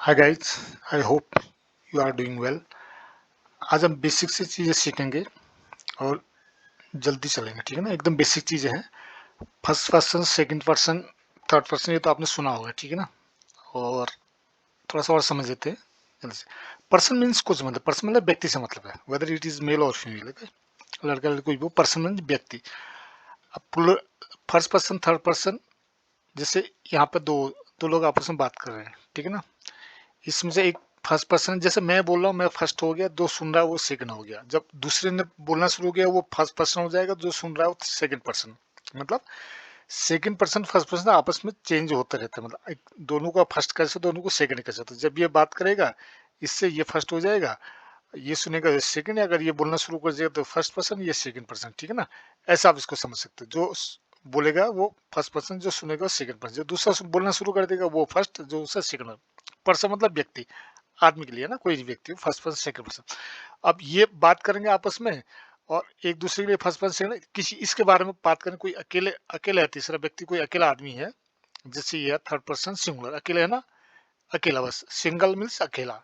Hi guys, I hope you are doing well. आज हम basic से चीज़ें सीखेंगे और जल्दी चलेंगे, ठीक है ना। एकदम बेसिक चीज़ें हैं। First person, second person, third person, ये तो आपने सुना होगा, ठीक है ना। और थोड़ा सा और समझ लेते हैं जल्दी से। पर्सन मीन्स कुछ मतलब, पर्सन मतलब व्यक्ति से मतलब है, वेदर इट इज मेल और फीमेल, लड़का लड़की कोई भी, पर्सन मीन्स व्यक्ति। अब फर्स्ट पर्सन, थर्ड पर्सन, जैसे यहाँ पे दो दो लोग आपस में बात कर रहे हैं, ठीक है ना। इसमें से एक फर्स्ट पर्सन, जैसे मैं बोल रहा हूँ, मैं फर्स्ट हो गया, जो सुन रहा है वो सेकंड हो गया। जब दूसरे ने बोलना शुरू किया वो फर्स्ट पर्सन हो जाएगा, जो सुन रहा है वो सेकंड पर्सन। मतलब सेकंड पर्सन फर्स्ट पर्सन आपस में चेंज होते रहते हैं। मतलब दोनों का फर्स्ट कर सकते, दोनों को सेकंड कर सकते। जब ये बात करेगा इससे ये फर्स्ट हो जाएगा, ये सुनेगा ये सेकंड, अगर ये बोलना शुरू कर देगा तो फर्स्ट पर्सन, ये सेकंड पर्सन, ठीक है ना। ऐसा आप इसको समझ सकते हो। जो बोलेगा वो फर्स्ट पर्सन, जो सुनेगा सेकंड पर्सन, जो दूसरा बोलना शुरू कर देगा वो फर्स्ट, जो उसका सेकंड। पर्सन मतलब व्यक्ति, आदमी के लिए ना, कोई भी व्यक्ति, फर्स्ट पर्सन सेकंड पर्सन। अब ये बात करेंगे आपस में और एक दूसरे के लिए फर्स्ट पर्सन सेकंड, किसी इसके बारे में बात करें, कोई अकेले अकेला है, तीसरा व्यक्ति कोई अकेला आदमी है, जैसे ये थर्ड पर्सन सिंगुलर, अकेले है ना, अकेला, बस सिंगल मीन्स अकेला,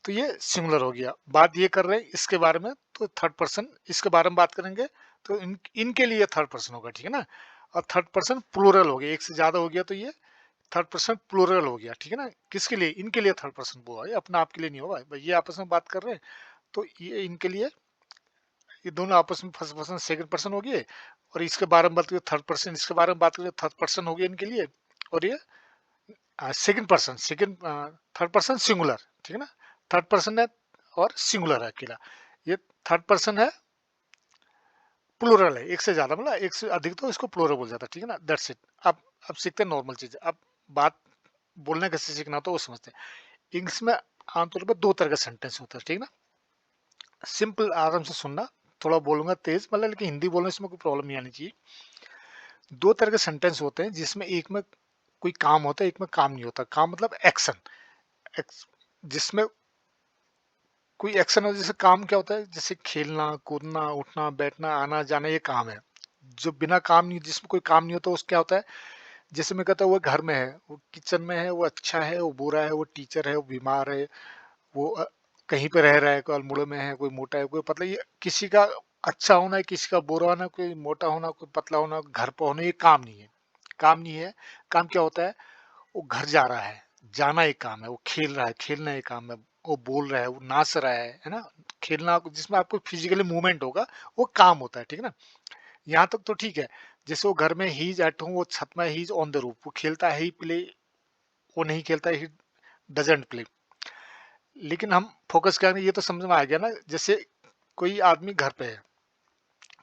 तो ये सिंगुलर हो गया। बात ये कर रहे हैं इसके बारे में, तो थर्ड पर्सन इसके बारे में बात करेंगे, तो इनके लिए थर्ड पर्सन होगा, ठीक है ना। और थर्ड पर्सन प्लूरल हो गया, एक से ज्यादा हो गया तो ये थर्ड पर्सन प्लूरल हो गया, ठीक है ना। किसके लिए? इनके लिए थर्ड पर्सन वो है, अपना आपके लिए नहीं होगा भाई। ये आपस में बात कर रहे हैं तो ये इनके लिए, ये दोनों आपस में फर्स्ट पर्सन सेकंड पर्सन हो गए। और इसके बारे में बात करें थर्ड पर्सन, इसके बारे में बात करें थर्ड पर्सन हो गया इनके लिए। और ये second person, second third person singular, ठीक है ना। थर्ड पर्सन है और सिंगुलर है अकेला। ये थर्ड पर्सन है, प्लूरल है, एक से ज्यादा, मतलब एक से अधिक, तो इसको प्लूरल बोल जाता है, ठीक है ना। That's it. अब सीखते हैं नॉर्मल चीज। अब बात बोलना कैसे सीखना तो वो समझते हैं। इंग्लिश में आमतौर पर दो तरह का सेंटेंस होता है, ठीक है ना। सिंपल, आराम से सुनना, थोड़ा बोलूंगा तेज मतलब, लेकिन हिंदी बोलने से कोई प्रॉब्लम नहीं आनी चाहिए। दो तरह के सेंटेंस होते हैं, जिसमें एक में कोई काम होता है, एक में काम नहीं होता। काम मतलब एक्शन, जिसमें कोई एक्शन हो। जैसे काम क्या होता है? जैसे खेलना कूदना, उठना बैठना, आना जाना, ये काम है। जो बिना काम नहीं, जिसमें कोई काम नहीं होता, उस क्या होता है? जैसे मैं कहता हूँ वो घर में है, वो किचन में है, वो अच्छा है, वो बुरा है, वो टीचर है, वो बीमार है, वो कहीं पे रह रहा है, कोई अल्मोड़े में है, कोई मोटा है, कोई पतला, ये किसी का अच्छा होना है, किसी का बुरा होना, कोई मोटा होना, कोई पतला होना, घर पर होना, ये काम नहीं है। काम नहीं है। काम क्या होता है? वो घर जा रहा है, जाना एक काम है। वो खेल रहा है, खेलना एक काम है। वो बोल रहा है, वो नाच रहा है ना। खेलना जिसमें आपको फिजिकली मूवमेंट होगा, वो काम होता है, ठीक है ना। यहाँ तक तो ठीक है। जैसे वो घर में ही इज एट होम, वो छत में he is on the roof, वो खेलता है ही प्ले, वो नहीं खेलता ही डजेंट प्ले। लेकिन हम फोकस करेंगे, ये तो समझ में आ गया ना। जैसे कोई आदमी घर पे है,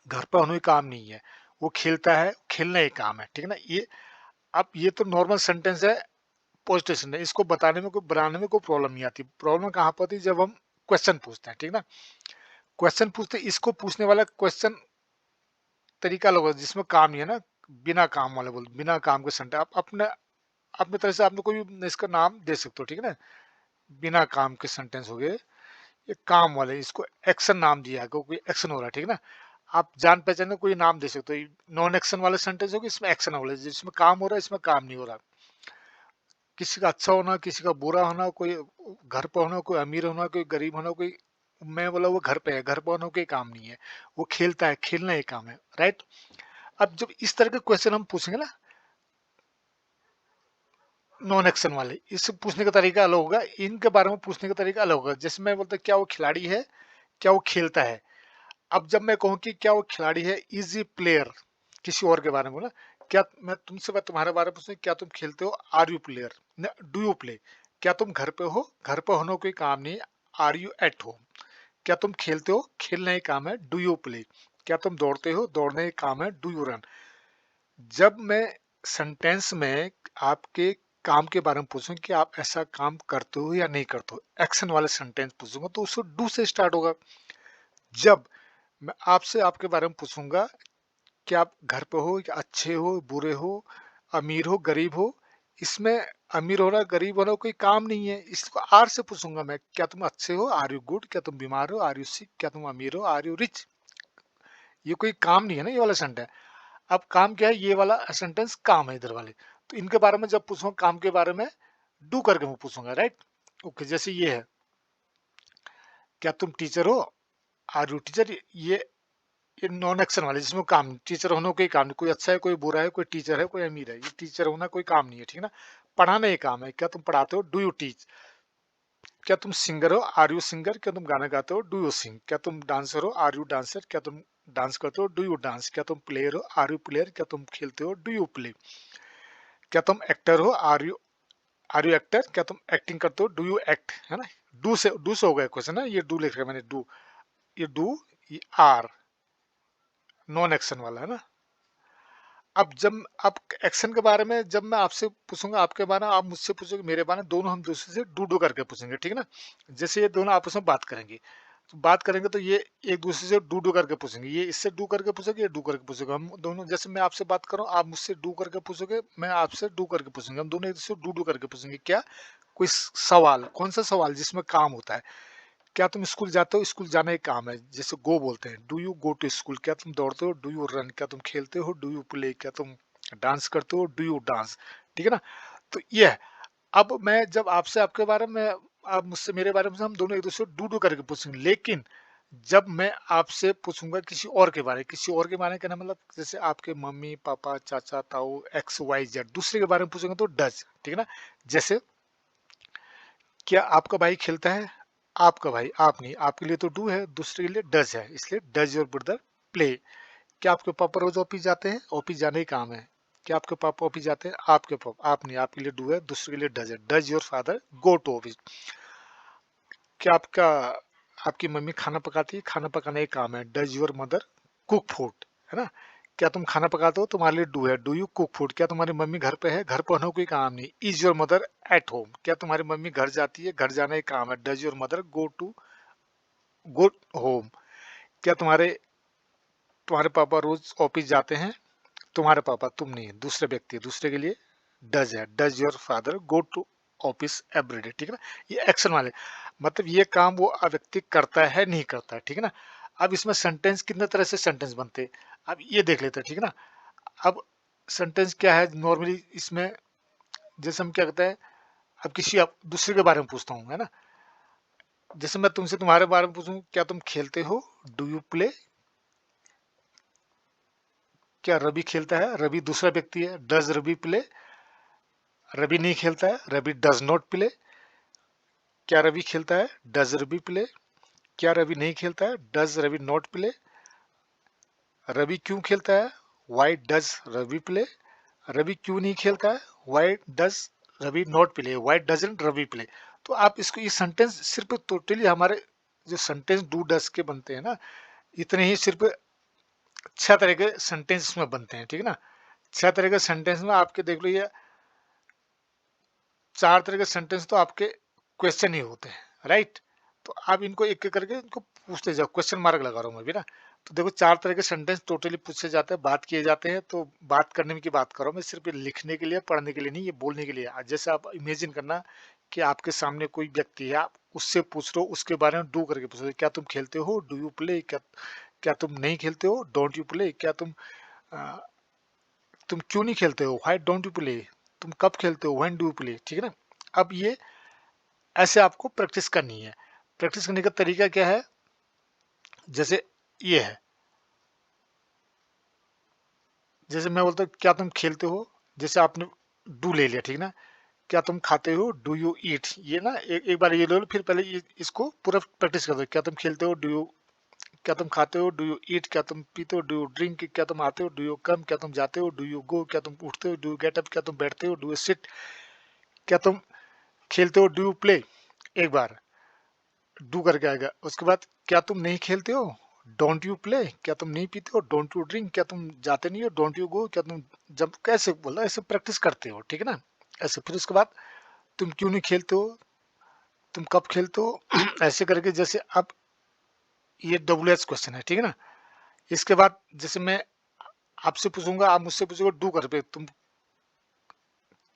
घर पे होने काम नहीं है, वो खेलता है, खेलना एक काम है, ठीक है ना। ये अब ये तो नॉर्मल सेंटेंस है, पॉजिटिव सेंटेंस। इसको बताने में, कोई बनाने में कोई प्रॉब्लम नहीं आती। प्रॉब्लम कहाँ पर आती है? जब हम क्वेश्चन पूछते हैं, ठीक है ना। क्वेश्चन पूछते हैं, इसको पूछने वाला क्वेश्चन तरीका अलग होगा, जिसमें काम नहीं है ना। बिना काम वाले बोल, बिना काम के सेंटेंस आप अपने अपने तरह से आपने कोई भी इसका नाम दे सकते हो, ठीक है ना। बिना काम के सेंटेंस हो गए। ये काम वाले, इसको एक्शन नाम दिया है, कोई एक्शन हो रहा है, ठीक है ना। आप जान पहचान कोई नाम दे सकते हो। नॉन एक्शन वाले सेंटेंस होगी, इसमें एक्शन वाले, जिसमें काम हो रहा है, इसमें काम नहीं हो रहा। किसी का अच्छा होना, किसी का बुरा होना, कोई घर पे होना, कोई अमीर होना, कोई गरीब होना, कोई, मैं बोला वो घर पे है, घर पे होना कोई काम नहीं है। वो खेलता है, खेलना ही काम है, राइट। अब जब इस तरह के क्वेश्चन हम पूछेंगे ना, नॉन एक्शन वाले, इससे पूछने का तरीका अलग होगा, इनके बारे में पूछने का तरीका अलग होगा। जैसे मैं बोलता क्या वो खिलाड़ी है, क्या वो खेलता है। अब जब मैं कहूँ कि क्या वो खिलाड़ी है, इजी प्लेयर, किसी और के बारे में बोला, क्या मैं तुमसे, मैं तुम्हारे बारे में पूछूं, क्या तुम खेलते हो, are you player, do you play. क्या तुम घर पे हो, घर पे होना कोई काम नहीं, आर यू एट होम। क्या तुम खेलते हो, खेलना ही काम है, डू यू प्ले। क्या तुम दौड़ते हो, दौड़ना ही काम है, डू यू रन। जब मैं सेंटेंस में आपके काम के बारे में पूछूं कि आप ऐसा काम करते हो या नहीं करते हो, एक्शन वाले सेंटेंस पूछूंगा, तो उसको डू से स्टार्ट होगा। जब मैं आपसे आपके बारे में पूछूंगा कि आप घर पे हो, या अच्छे हो, बुरे हो, अमीर हो, गरीब हो, इसमें अमीर होना गरीब होना कोई काम नहीं है। इसको आर से पूछूंगा मैं, क्या तुम अच्छे हो, आर यू गुड। क्या तुम बीमार हो, आर यू सिक। क्या तुम अमीर हो, आर यू रिच। ये कोई काम नहीं है ना, ये वाला सेंटेंस। अब काम क्या है? ये वाला सेंटेंस काम है, इधर वाले। तो इनके बारे में जब पूछूंगा काम के बारे में, डू करके मैं पूछूंगा, राइट। ओके, जैसे ये है, क्या तुम टीचर हो, आर यू टीचर, ये नॉन एक्शन वाले जिसमें काम, टीचर होने कोई काम नहीं, कोई अच्छा है कोई बुरा है, कोई टीचर है कोई अमीर है, ये टीचर होना कोई काम नहीं है, ठीक है ना। पढ़ाना ये काम है, क्या तुम पढ़ाते हो, डू यू टीच। क्या तुम सिंगर हो, आर यू सिंगर, क्या तुम गाना गाते हो, डू यू सिंग। क्या तुम डांसर हो, आर यू डांसर, क्या तुम डांस करते हो, डू यू डांस। क्या तुम प्लेयर हो, आर यू प्लेयर, क्या तुम खेलते हो, डू यू प्ले। क्या तुम एक्टर हो, आर यू एक्टर, क्या तुम एक्टिंग करते हो, डू यू एक्ट, है ना। डू से हो गया क्वेश्चन है, ये डू लिख रहा मैंने, डू, ये डू, ये आर, नॉन एक्शन वाला है ना। अब जब आप एक्शन के बारे में, जब मैं आपसे पूछूंगा आपके बारे में, आप मुझसे पूछोगे मेरे बारे में, दोनों हम दूसरे से डू डू करके पूछेंगे, ठीक है ना। जैसे ये दोनों आपस में बात करेंगे, तो बात करेंगे तो ये एक दूसरे से डू डू करके पूछेंगे, ये इससे डू करके पूछेंगे, ये डू करके पूछेगा, हम दोनों, जैसे मैं आपसे बात कर रहा हूँ, आप मुझसे डू करके पूछोगे, मैं आपसे डू करके पूछेंगे, हम दोनों एक दूसरे डू डू करके पूछेंगे। क्या, कोई सवाल, कौन सा सवाल जिसमें काम होता है। क्या तुम स्कूल जाते हो, स्कूल जाना एक काम है, जैसे गो बोलते हैं, do you go to school. क्या तुम दौड़ते हो, डू यू रन। क्या तुम खेलते हो, डू यू प्ले। क्या तुम डांस करते हो, डू यू डांस, ठीक है ना। तो ये है। अब मैं जब आपसे आपके बारे में, आप मुझसे मेरे बारे में, हम दोनों एक दूसरे डू डू करके पूछेंगे, लेकिन जब मैं आपसे पूछूंगा किसी और के बारे में कहना मतलब, जैसे आपके मम्मी पापा चाचा ताऊ एक्स वाई जेड, दूसरे के बारे में पूछेंगे तो डज, ठीक है ना। जैसे, क्या आपका भाई खेलता है, आपका भाई, आप नहीं, आपके लिए तो डू है, दूसरे के लिए डज है, इसलिए डज योर ब्रदर प्ले। क्या आपके पापा रोज ऑफिस जाते हैं, ऑफिस जाने ही काम है। क्या आपके पापा ऑफिस जाते हैं, आपके पापा, आप नहीं, आपके लिए डू है, दूसरे के लिए डज है, does your father go to office. क्या आपकी मम्मी खाना पकाती है, खाना पकाने का काम है, does your mother cook food, है ना। क्या तुम खाना पकाते हो, तुम्हारे लिए डू है, डू यू कुक फूड। क्या तुम्हारी मम्मी घर पे है, घर पर होने कोई काम नहीं, is your mother at home. क्या तुम्हारी मम्मी घर जाती है, घर जाना ही काम है, does your mother go home. क्या तुम्हारे तुम्हारे पापा रोज ऑफिस जाते हैं, तुम्हारे पापा, तुम नहीं, दूसरे व्यक्ति, दूसरे के लिए डज है, does your father go to office everyday, ठीक है ना। ये एक्शन वाले, मतलब ये काम वो व्यक्ति करता है नहीं करता है, ठीक है ना। अब इसमें सेंटेंस कितने तरह से सेंटेंस बनते हैं, अब ये देख लेते हैं, ठीक है ना। अब सेंटेंस क्या है नॉर्मली इसमें, जैसे हम क्या कहते हैं, अब किसी आप दूसरे के बारे में पूछता हूँ, है ना। जैसे मैं तुमसे तुम्हारे बारे में पूछूं, क्या तुम खेलते हो, डू यू प्ले। क्या रवि खेलता है, रवि दूसरा व्यक्ति है, डज रवि प्ले। रवि नहीं खेलता है, रवि डज नॉट प्ले। क्या रवि खेलता है, डज रवि प्ले। क्या रवि नहीं खेलता है, does Ravi not play. Ravi क्यों खेलता है, why does Ravi play. Ravi क्यों नहीं खेलता है, why does Ravi not play, why doesn't Ravi play. तो आप इसको, ये सेंटेंस सिर्फ टोटली हमारे जो सेंटेंस डू डज के बनते हैं ना, इतने ही सिर्फ 6 तरह के सेंटेंस में बनते हैं, ठीक है ना। 6 तरह के सेंटेंस में आपके देख लो, ये 4 तरह के सेंटेंस तो आपके क्वेश्चन ही होते हैं, राइट। तो आप इनको एक एक करके इनको पूछते जाओ, क्वेश्चन मार्क लगा रहा हूँ मैं भी ना। तो देखो 4 तरह के सेंटेंस टोटली पूछे जाते हैं, बात किए जाते हैं, तो बात करने की बात करो, मैं सिर्फ लिखने के लिए पढ़ने के लिए नहीं, ये बोलने के लिए। आज जैसे आप इमेजिन करना कि आपके सामने कोई व्यक्ति है, आप उससे पूछ रहे हो, उसके बारे में डू करके पूछ रहे हो, क्या तुम खेलते हो, डू यू प्ले। क्या क्या तुम नहीं खेलते हो, डोंट यू प्ले। क्या तुम क्यों नहीं खेलते हो, व्हाई डोंट यू प्ले। तुम कब खेलते हो, व्हेन डू यू प्ले, ठीक है ना। अब ये ऐसे आपको प्रैक्टिस करनी है। प्रैक्टिस करने का तरीका क्या है, जैसे ये है, जैसे मैं बोलता हूँ क्या तुम खेलते हो, जैसे आपने डू ले लिया, ठीक ना। क्या तुम खाते हो, डू यू ईट। ये ना एक बार ये ले लो, फिर पहले इसको पूरा प्रैक्टिस कर दो। क्या तुम खेलते हो, डू यू, क्या तुम खाते हो, डू यू ईट। क्या तुम पीते हो, डू यू ड्रिंक। क्या तुम आते हो, डू यू कम। क्या तुम जाते हो, डू यू गो। क्या तुम उठते हो, डू यू गेट अप। क्या तुम बैठते हो, डू यू सिट। क्या तुम खेलते हो, डू यू प्ले। एक बार डू करके आएगा, उसके बाद क्या तुम नहीं खेलते हो, डोंट यू प्ले। क्या तुम नहीं पीते हो, डोंट यू ड्रिंक। क्या तुम जाते नहीं हो, डोंट यू गो। क्या तुम, जब कैसे बोला, ऐसे प्रैक्टिस करते हो, ठीक है ना। ऐसे फिर उसके बाद तुम क्यों नहीं खेलते हो, तुम कब खेलते हो ऐसे करके, जैसे अब ये डब्ल्यू एच क्वेश्चन है, ठीक है ना। इसके बाद जैसे मैं आपसे पूछूंगा, आप मुझसे पूछोगे डू कर पे, तुम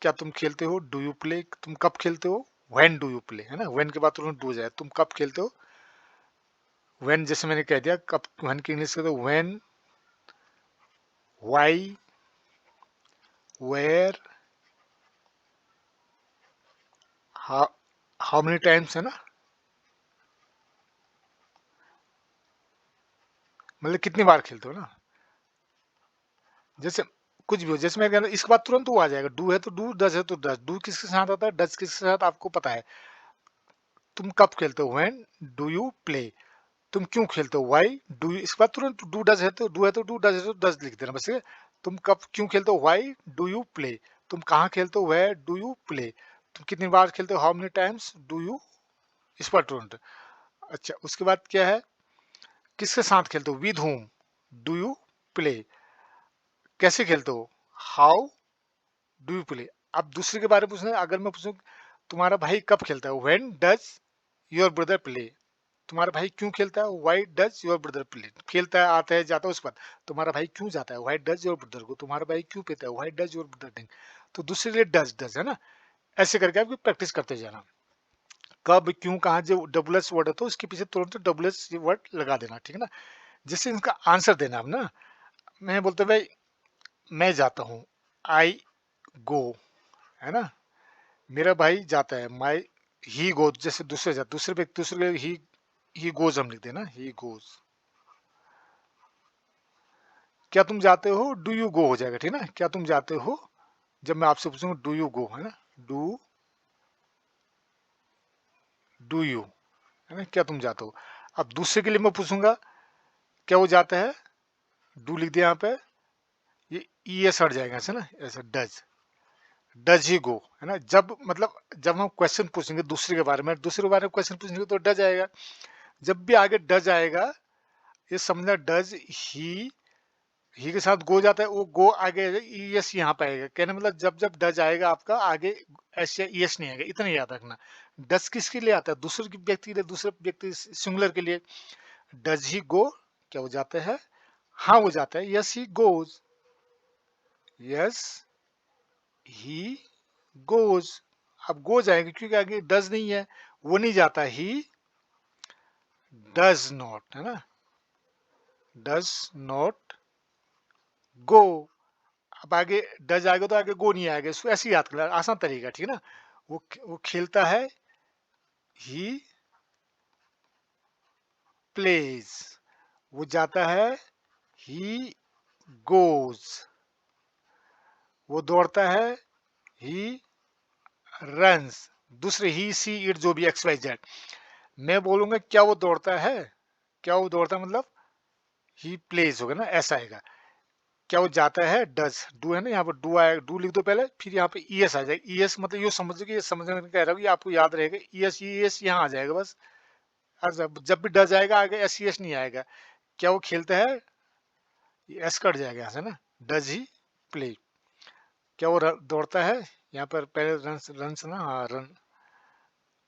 क्या तुम खेलते हो, डू यू प्ले। तुम कब खेलते हो, व्हेन डू यू प्ले, है ना। व्हेन के बाद तुरंत डू जाए, तुम कब खेलते हो, व्हेन, जैसे मैंने कह दिया कब, व्हेन की इंग्लिश कहते हो when, why, where, how many times है ना, मतलब कितनी बार खेलते हो ना। जैसे कुछ भी हो, जैसे मैं कह रहा हूं, इसके बाद तुरंत वो आ जाएगा, डू है तो डू, डज है तो डज। डू किसके साथ आता है, डज किसके साथ, आपको पता है। तुम कब खेलते हो, व्हेन डू यू प्ले। तुम क्यों खेलते हो, व्हाई डू यू। इसके बाद तुरंत डू डज है तो डू है तो डू, डज है तो डज लिख देना बस। तुम कब क्यों खेलते हो, व्हाई डू यू प्ले। तुम कहाँ खेलते हो, वेयर डू यू प्ले। तुम कितनी बार खेलते हो, how many times do you. इस पर तुरंत। अच्छा, उसके बाद क्या है, किसके साथ खेलते हो, with home do you play. कैसे खेलते हो, हाउ डू यू प्ले। अब दूसरे के बारे में पूछना है, अगर मैं पूछूं तुम्हारा भाई कब खेलता है, when does your brother play. तुम्हारा भाई क्यों खेलता है, why does your brother play. खेलता है, आता है, जाता है, उस पर तुम्हारा भाई क्यों जाता है, व्हाई डज योर ब्रदर को। तुम्हारा भाई क्यों पीता है, why does your brother drink. तो दूसरे लिए डज डज है ना। ऐसे करके आप प्रैक्टिस करते जाना। कब क्यों कहाँ, जो डबल एस वर्ड है तो उसके पीछे तुरंत डबल एस वर्ड लगा देना, ठीक है ना। जिससे इनका आंसर देना अब ना। मैं बोलते भाई मैं जाता हूँ, आई गो, है ना। मेरा भाई जाता है, माई ही गोज। जैसे दूसरे जाता, दूसरे पे दूसरे ही गोज हम लिख देना, ही गोज। क्या तुम जाते हो, डू यू गो हो जाएगा, ठीक है ना। क्या तुम जाते हो, जब मैं आपसे पूछूंगा डू यू गो, है ना, डू यू, है ना, क्या तुम जाते हो। अब दूसरे के लिए मैं पूछूंगा क्या वो जाता है, डू लिख दिया यहाँ पे, ये ई एस हट जाएगा ऐसे ना, ऐसे डज ही गो, है ना। जब मतलब जब हम क्वेश्चन पूछेंगे दूसरे के बारे में, दूसरे के बारे में क्वेश्चन पूछेंगे तो डज आएगा। जब भी आगे डज आएगा, ये समझना डज ही के साथ गो जाता है, वो गो आगे ई एस यहाँ पे आएगा। कहने मतलब जब जब डज आएगा आपका आगे एस या ई एस नहीं आएगा, इतना याद रखना। डज किसके लिए आता है, दूसरे की व्यक्ति के लिए, दूसरे व्यक्ति सिंगुलर के लिए। डज ही गो, क्या वो जाता है, हाँ वो जाता है, yes he goes, yes he goes. अब गो जाएंगे क्योंकि आगे डज नहीं है, वो नहीं जाता, ही डज नॉट, है ना, डज नॉट गो। अब आगे डज आएगा तो आगे गो नहीं आएगा, इसको ऐसे ही याद करना, आसान तरीका, ठीक है ना। वो खेलता है, ही प्लेज। वो जाता है, ही गोज। वो दौड़ता है, ही रन्स। दूसरे ही सी इट जो भी एक्स वाई जेड, मैं बोलूंगा क्या वो दौड़ता है, क्या वो दौड़ता है मतलब ही प्लेज होगा ना, ऐसा आएगा। क्या वो जाता है, डज, डू है ना, यहाँ पर डू आएगा, डू लिख दो पहले, फिर यहाँ पे ई एस आ जाएगा। ई एस मतलब ये समझो कि ये समझने में कह रहा हूँ कि आपको याद रहेगा, ई एस यहाँ आ जाएगा बस। और जब भी डज आएगा आगे एस ई एस नहीं आएगा। क्या वो खेलता है, ये एस कट जाएगा यहाँ से ना, डज ही प्ले। क्या वो दौड़ता है, यहाँ पर पहले रन, रन ना, हाँ रन,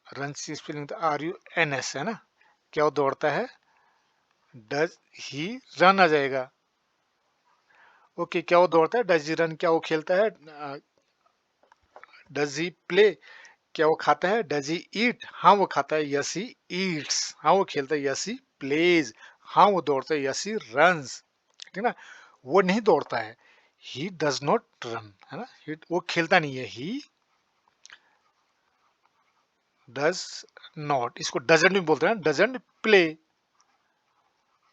रन की spelling R U N S है ना। क्या वो दौड़ता है, डज ही रन आ जाएगा। ओके, क्या वो दौड़ता है, डज ही रन। क्या वो खेलता है, डज ही प्ले। क्या वो खाता है, डज ही ईट। हाँ वो खाता है, यस ही ईट्स। हाँ वो खेलता है, यस ही प्लेज। हाँ वो दौड़ता है, यस ही रन्स, ठीक है ना। वो नहीं दौड़ता है, ही डज नॉट रन, है ना। वो खेलता नहीं है, ही डज नॉट। इसको डजेंट भी बोलते हैं, डजेंट प्ले।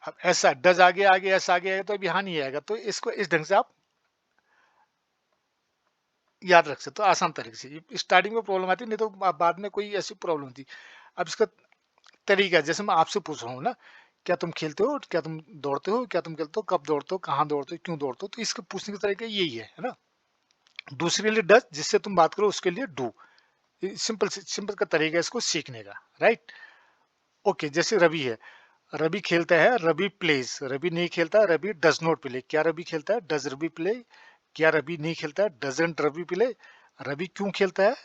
अब ऐसा डज आगे आगे ऐसा आगे आएगा तो अभी हाँ नहीं आएगा, तो इसको इस ढंग से आप याद रख सकते हो आसान तरीके से। स्टार्टिंग में प्रॉब्लम आती नहीं तो बाद में कोई ऐसी प्रॉब्लम थी। अब इसका तरीका, जैसे मैं आपसे पूछ रहा हूँ ना, क्या तुम खेलते हो, क्या तुम दौड़ते हो, क्या तुम खेलते हो, कब दौड़ते हो, कहाँ दौड़ते हो, क्यों दौड़ते हो, तो इसका पूछने का तरीका यही है ना। दूसरे के लिए डज, जिससे तुम बात करो उसके लिए डू। सिंपल सिंपल का तरीका है इसको सीखने का, राइट। ओके, जैसे रवि है, रवि खेलता है, रवि प्लेज। रवि नहीं खेलता, रवि डज नॉट प्ले। क्या रवि खेलता है, डज रवि प्ले। क्या रवि नहीं खेलता, डजंट रवि प्ले। रवि क्यों खेलता है,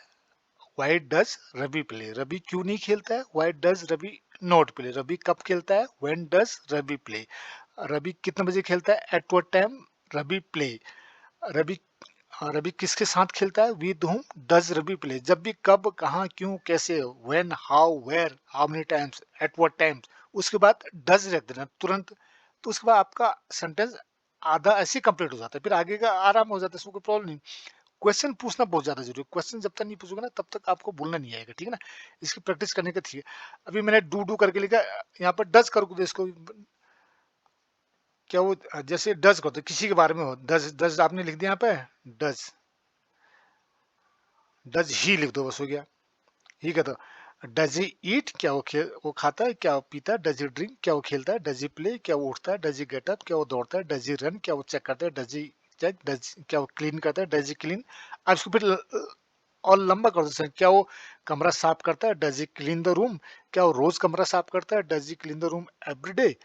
why does Ravi play. Ravi क्यों नहीं खेलता है, why does Ravi not play. Ravi कब खेलता है, when does Ravi play. Ravi कितने बजे खेलता है, at what time Ravi play. Ravi Ravi किसके साथ खेलता है, with whom does Ravi play. जब भी कब कहाँ क्यों कैसे, when how where how many times at what times, उसके बाद डज रख देना तुरंत। तो उसके बाद आपका सेंटेंस आधा ऐसे कंप्लीट हो जाता है, फिर आगे का आराम हो जाता है, इसमें कोई प्रॉब्लम नहीं। क्वेश्चन पूछना बहुत ज्यादा जरूरी है। क्वेश्चन जब तक नहीं पूछोगे ना तब तक आपको बोलना नहीं आएगा, ठीक है ना। इसकी प्रैक्टिस करने का ठीक है। अभी मैंने डू करके लिखा, यहाँ पर डज कर दो इसको। क्या वो जैसे डज कर दो किसी के बारे में हो, डज डज आपने लिख दिया यहाँ पे, डज डज ही लिख दो, बस हो गया। ठीक है, तो डज ही ईट, क्या वो खाता है, क्या वो पीता है, डज ही ड्रिंक, क्या वो खेलता है, डज ही प्ले, क्या वो उठता है, डज ही गेट अप, क्या वो दौड़ता है, डज ही रन, क्या वो चेक करता है, डज ही चेक, डज क्या वो क्लीन करता है, डज ही क्लीन। अब इसको फिर और लंबा कर दो सर, क्या वो कमरा साफ करता है, does he clean the room, क्या वो रोज कमरा साफ करता है, does he clean the room every day.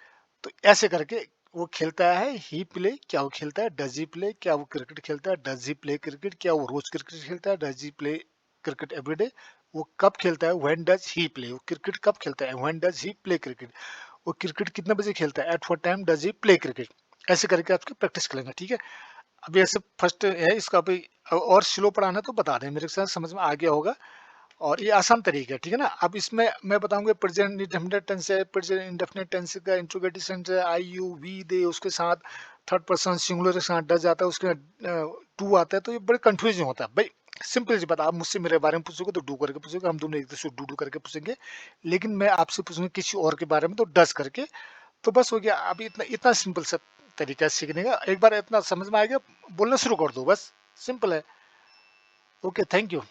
तो ऐसे करके वो खेलता है, ही प्ले, क्या वो खेलता है, डज ही प्ले, क्या वो क्रिकेट खेलता है, डज ही प्ले क्रिकेट, क्या वो रोज क्रिकेट खेलता है, does he play cricket everyday. वो कब खेलता है, व्हेन डज ही प्ले, वो क्रिकेट कब खेलता है, when does he play cricket. वो क्रिकेट कितने बजे खेलता है, at what time does he play cricket. ऐसे करके आपकी प्रैक्टिस कर लेना, ठीक है। अभी ऐसे फर्स्ट है इसका, अभी और स्लो पढ़ाना तो बता दें, मेरे साथ समझ में आ गया होगा। और ये आसान तरीका है, ठीक है ना। अब इसमें मैं बताऊंगा प्रेजेंट इंडेफिनिट टेंस है, प्रेजेंट इंडेफिनिट टेंस का इंट्रोगेटिव सेंस है, आई यू वी दे, उसके साथ थर्ड पर्सन सिंगुलर के साथ डज आता है, उसके टू आता है। तो ये बड़े कंफ्यूजन होता है भाई। सिंपल सी बात, आप मुझसे मेरे बारे में पूछोगे तो डू करके पूछोगे, हम दोनों एक दूसरे को डू करके पूछेंगे। लेकिन मैं आपसे पूछूंगा किसी और के बारे में तो डज करके। तो बस हो गया। अभी इतना इतना सिंपल सा तरीका है सीखने का। एक बार इतना समझ में आ गया, बोलना शुरू कर दो, बस सिंपल है। Okay, thank you.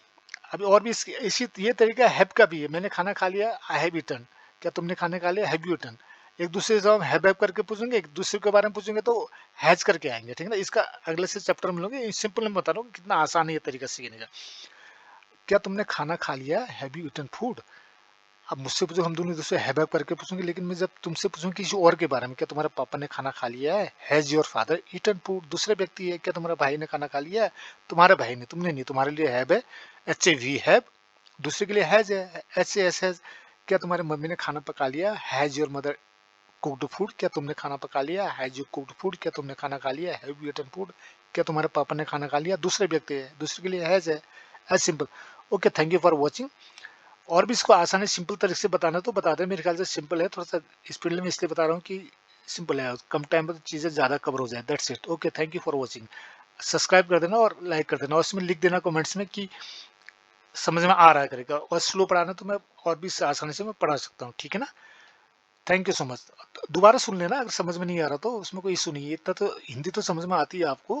अभी और भी इसी ये तरीका हैव का भी है। मैंने खाना खा लिया, आई हैव ईटन। क्या तुमने खाना खा लिया, हैव यू ईटन। एक दूसरे से हम हैव करके पूछेंगे, एक दूसरे के बारे में पूछेंगे तो हैज करके आएंगे, ठीक है ना। इसका अगले से चैप्टर में मिलोगे। सिंपल मैं बता रहा हूँ कितना आसान है ये तरीका सीखने का। क्या तुमने खाना खा लिया, हैव यू ईटन फूड। अब मुझसे पूछो, हम दोनों एक दूसरे हैव करके पूछेंगे। लेकिन मैं जब तुमसे पूछूंगा किसी और के बारे में, क्या तुम्हारे पापा ने खाना खा लिया है, has your father eaten food. दूसरे व्यक्ति है, क्या तुम्हारे भाई ने खाना खा लिया है, तुम्हारे भाई ने, तुमने नहीं, तुम्हारे लिए हैव है, एच ए वी हैव। दूसरे के लिए हैज है, एच ए एस हैज। क्या तुम्हारी मम्मी ने खाना पका लिया, has your mother cooked food. क्या तुमने खाना पका लिया, हैज यू कुक्ड फूड। क्या तुमने खाना खा लिया, हैव यू ईटन फूड। क्या तुम्हारे पापा ने खाना खा लिया, दूसरे व्यक्ति है, दूसरे के लिए हैज है। As simple. Okay, thank you for watching. और भी इसको आसानी सिंपल तरीके से बताना तो बता दें, मेरे ख्याल से सिंपल है। थोड़ा सा स्पीड में इसलिए बता रहा हूँ कि सिंपल है, कम टाइम में तो चीज़ें ज़्यादा कवर हो जाए। That's it. Okay, thank you for watching. Subscribe कर देना और लाइक कर देना, और उसमें लिख देना कमेंट्स में कि समझ में आ रहा है करेगा। और स्लो पढ़ाना तो मैं और भी आसानी से मैं पढ़ा सकता हूँ, ठीक है ना। Thank you so much. दोबारा सुन लेना अगर समझ में नहीं आ रहा तो, उसमें कोई इशू नहीं है। इतना तो हिंदी तो समझ में आती है आपको,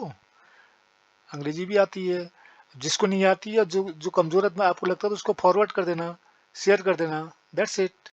अंग्रेजी भी आती है। जिसको नहीं आती है, जो जो कमजोर है, आपको लगता है तो उसको फॉरवर्ड कर देना, शेयर कर देना। That's it.